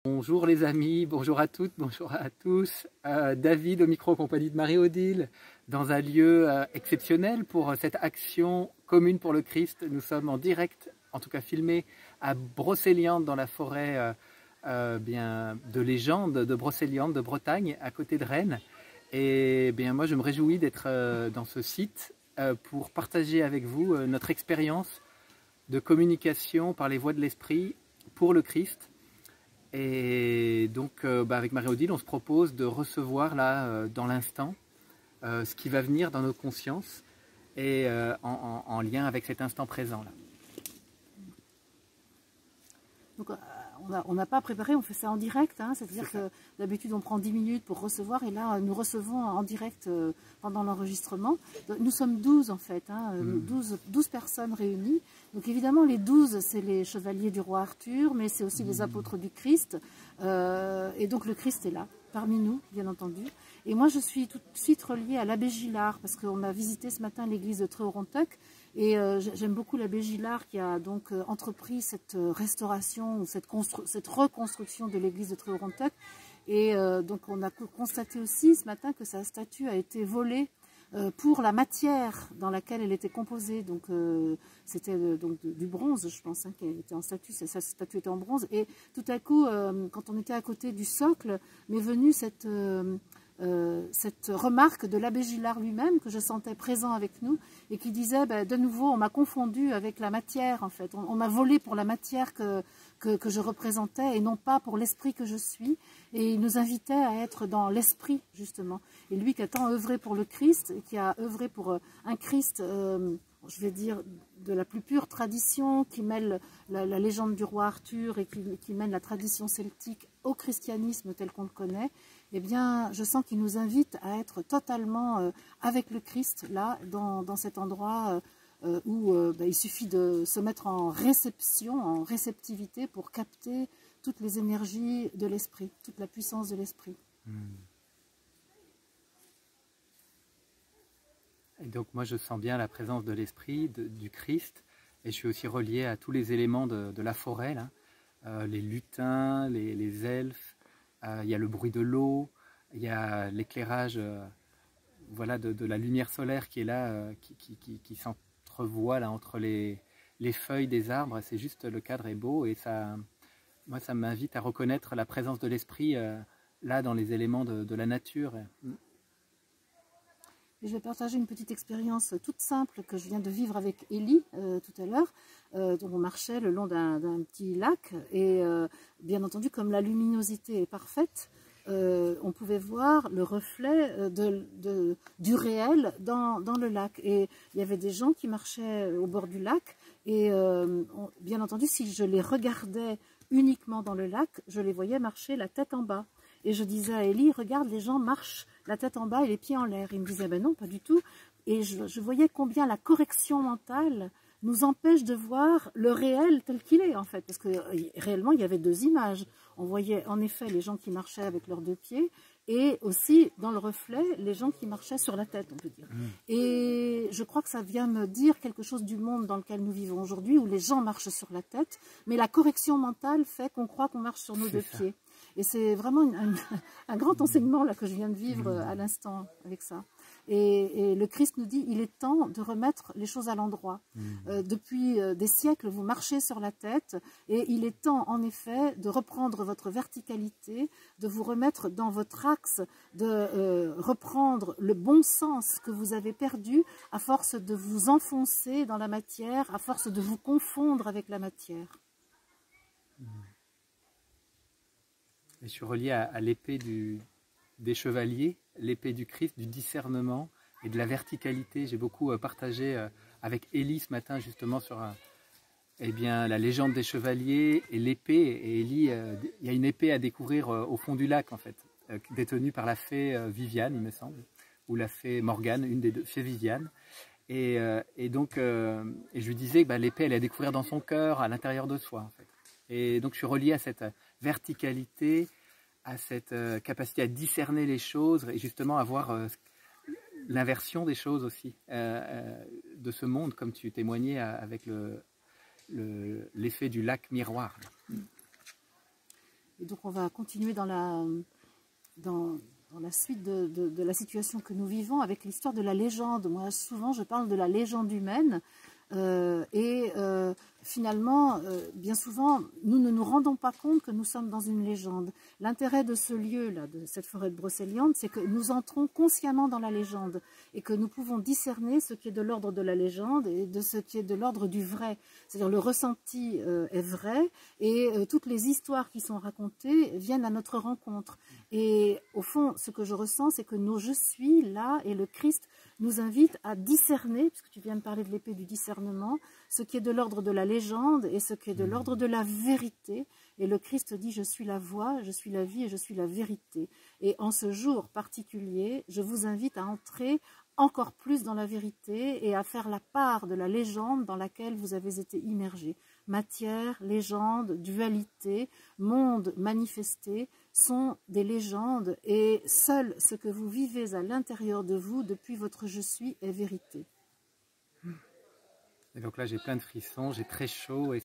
Bonjour les amis, bonjour à toutes, bonjour à tous. David au micro compagnie de Marie-Odile dans un lieu exceptionnel pour cette action commune pour le Christ. Nous sommes en direct, en tout cas filmé à Brocéliande dans la forêt de légende de Brocéliande de Bretagne à côté de Rennes. Et bien moi je me réjouis d'être dans ce site pour partager avec vous notre expérience de communication par les voies de l'esprit pour le Christ. Et donc avec Marie-Odile, on se propose de recevoir là, dans l'instant, ce qui va venir dans nos consciences et en lien avec cet instant présent. Là. Donc, on n'a pas préparé, on fait ça en direct, hein, c'est-à-dire que d'habitude on prend 10 minutes pour recevoir et là nous recevons en direct pendant l'enregistrement. Nous sommes 12 en fait, hein, 12 personnes réunies. Donc évidemment les 12 c'est les chevaliers du roi Arthur, mais c'est aussi les apôtres du Christ. Et donc le Christ est là, parmi nous bien entendu. Et moi je suis tout de suite reliée à l'abbé Gillard parce qu'on a visité ce matin l'église de Tréorontuc. Et j'aime beaucoup l'abbé Gillard qui a donc entrepris cette restauration, cette reconstruction de l'église de Tréorontuc. Et donc on a constaté aussi ce matin que sa statue a été volée pour la matière dans laquelle elle était composée. Donc c'était du bronze, je pense, hein, qui était en statue. Sa statue était en bronze. Et tout à coup, quand on était à côté du socle, m'est venue cette remarque de l'abbé Gillard lui-même, que je sentais présent avec nous, et qui disait, de nouveau, on m'a confondu avec la matière, en fait. On m'a volé pour la matière que je représentais, et non pas pour l'esprit que je suis. Et il nous invitait à être dans l'esprit, justement. Et lui qui a tant œuvré pour le Christ, et qui a œuvré pour un Christ, je vais dire, de la plus pure tradition, qui mêle la légende du roi Arthur, et qui mène la tradition celtique au christianisme tel qu'on le connaît, eh bien, je sens qu'il nous invite à être totalement avec le Christ, là, dans cet endroit où il suffit de se mettre en réception, en réceptivité pour capter toutes les énergies de l'esprit, toute la puissance de l'esprit. Et donc moi je sens bien la présence de l'esprit, du Christ, et je suis aussi relié à tous les éléments de la forêt, là. Les lutins, les elfes, il y a le bruit de l'eau, il y a l'éclairage voilà, de la lumière solaire qui est là, qui s'entrevoit là, entre les feuilles des arbres. C'est juste, le cadre est beau et moi ça m'invite à reconnaître la présence de l'esprit là dans les éléments de la nature. Et je vais partager une petite expérience toute simple que je viens de vivre avec Élie tout à l'heure. On marchait le long d'un petit lac et bien entendu comme la luminosité est parfaite, on pouvait voir le reflet du réel dans le lac. Et il y avait des gens qui marchaient au bord du lac et bien entendu si je les regardais uniquement dans le lac, je les voyais marcher la tête en bas. Et je disais à Élie, regarde, les gens marchent la tête en bas et les pieds en l'air. Il me disait, ben non, pas du tout. Et je voyais combien la correction mentale nous empêche de voir le réel tel qu'il est, en fait. Parce que réellement, il y avait deux images. On voyait en effet les gens qui marchaient avec leurs deux pieds et aussi, dans le reflet, les gens qui marchaient sur la tête, on peut dire. Et je crois que ça vient me dire quelque chose du monde dans lequel nous vivons aujourd'hui, où les gens marchent sur la tête, mais la correction mentale fait qu'on croit qu'on marche sur nos deux pieds. Et c'est vraiment un grand enseignement là, que je viens de vivre à l'instant avec ça. Et le Christ nous dit, il est temps de remettre les choses à l'endroit. Depuis des siècles, vous marchez sur la tête et il est temps, en effet, de reprendre votre verticalité, de vous remettre dans votre axe, de reprendre le bon sens que vous avez perdu à force de vous enfoncer dans la matière, à force de vous confondre avec la matière. Et je suis relié à l'épée des chevaliers, l'épée du Christ, du discernement et de la verticalité. J'ai beaucoup partagé avec Élie ce matin justement sur la légende des chevaliers et l'épée. Et Élie, il y a une épée à découvrir au fond du lac en fait, détenue par la fée Viviane, il me semble, ou la fée Morgane, une des deux, fée Viviane. Et donc, je lui disais que l'épée, elle est à découvrir dans son cœur, à l'intérieur de soi en fait. Et donc je suis relié à cette verticalité, à cette capacité à discerner les choses et justement à voir l'inversion des choses aussi, de ce monde, comme tu témoignais avec l'effet du lac miroir. Et donc on va continuer dans la suite de la situation que nous vivons avec l'histoire de la légende. Moi, souvent, je parle de la légende humaine. Finalement, bien souvent, nous ne nous rendons pas compte que nous sommes dans une légende. L'intérêt de ce lieu-là, de cette forêt de Brocéliande, c'est que nous entrons consciemment dans la légende et que nous pouvons discerner ce qui est de l'ordre de la légende et de ce qui est de l'ordre du vrai. C'est-à-dire le ressenti est vrai et toutes les histoires qui sont racontées viennent à notre rencontre. Et au fond, ce que je ressens, c'est que nos « je suis » là et le Christ nous invite à discerner, puisque tu viens de parler de l'épée du discernement, ce qui est de l'ordre de la légende et ce qui est de l'ordre de la vérité. Et le Christ dit « Je suis la voie, je suis la vie et je suis la vérité ». Et en ce jour particulier, je vous invite à entrer encore plus dans la vérité et à faire la part de la légende dans laquelle vous avez été immergés. Matière, légende, dualité, monde manifesté sont des légendes et seul ce que vous vivez à l'intérieur de vous depuis votre « je suis » est vérité. Et donc là j'ai plein de frissons, j'ai très chaud et